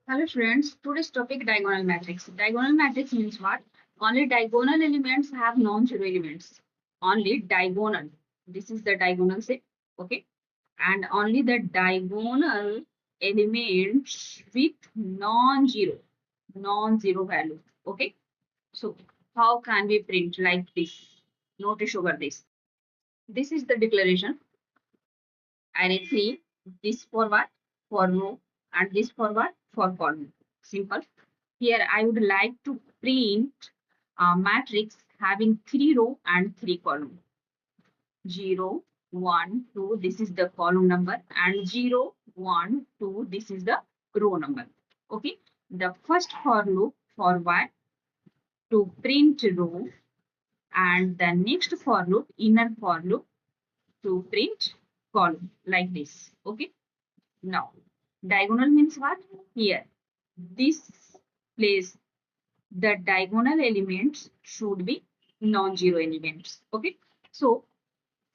Hello friends, today's topic diagonal matrix. Diagonal matrix means what? Only diagonal elements have non-zero elements. Only diagonal. This is the diagonal set. Okay. And only the diagonal elements with non-zero value. Okay. So how can we print like this? Notice over this. This is the declaration. Array 3. This for what? For row. And this for what? For column. Simple. Here I would like to print a matrix having 3 row and 3 column. 0, 1, 2, this is the column number, and 0, 1, 2, this is the row number. Okay. The first for loop for what? To print row, and the next for loop, inner for loop, to print column like this. Okay. Now, diagonal means what? Here, this place the diagonal elements should be non-zero elements. Okay. So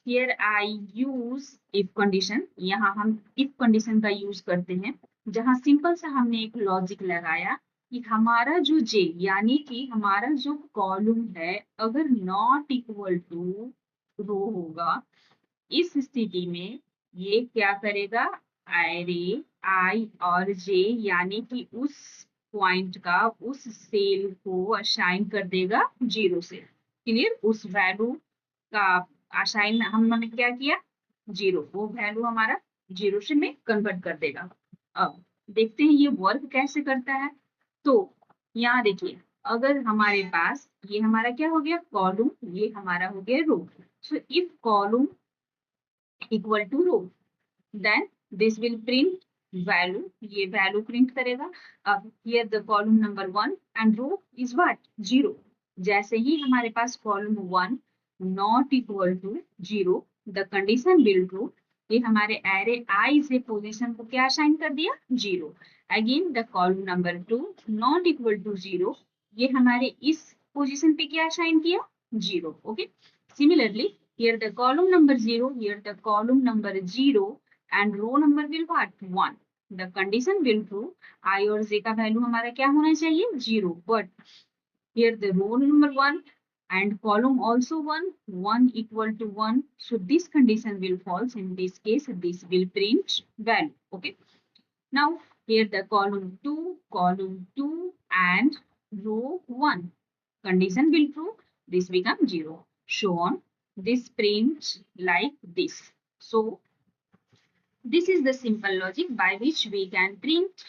here I use if condition. यहाँ हम if condition का use करते हैं, जहाँ simple सा हमने एक logic लगाया कि हमारा जो j यानी कि हमारा जो कॉलम है अगर नॉट इक्वल टू रो होगा, इस स्थिति में ये क्या करेगा? एरे आई और जे यानी कि उस पॉइंट का उस सेल को असाइन कर देगा 0 से। क्लियर? उस वैल्यू का असाइन हमने क्या किया? 0। वो वैल्यू हमारा 0 से में कन्वर्ट कर देगा। अब देखते हैं ये वर्क कैसे करता है। तो यहाँ देखिए, अगर हमारे पास ये हमारा क्या हो गया? कॉलम, ये हमारा हो गया row. So if column equal to row, then this will print value, ये value print करेगा। अब here the column number 1 and row is what? 0। जैसे ही हमारे पास column 1 not equal to 0, the condition will true। ये हमारे array I से position को क्या असाइन कर दिया? 0। Again the column number 2 not equal to 0, ये हमारे इस position पे क्या असाइन किया? 0। Okay. Similarly, here the column number 0, here the column number 0 and row number will what? 1। The condition will true। I और j का वैल्यू हमारा क्या होना चाहिए? 0। But here the row number 1 and column also 1, 1 equal to 1. So this condition will false. In this case, this will print value. Okay. Now here the column 2 and row 1. Condition will true. This becomes 0. So on. This prints like this. So this is the simple logic by which we can print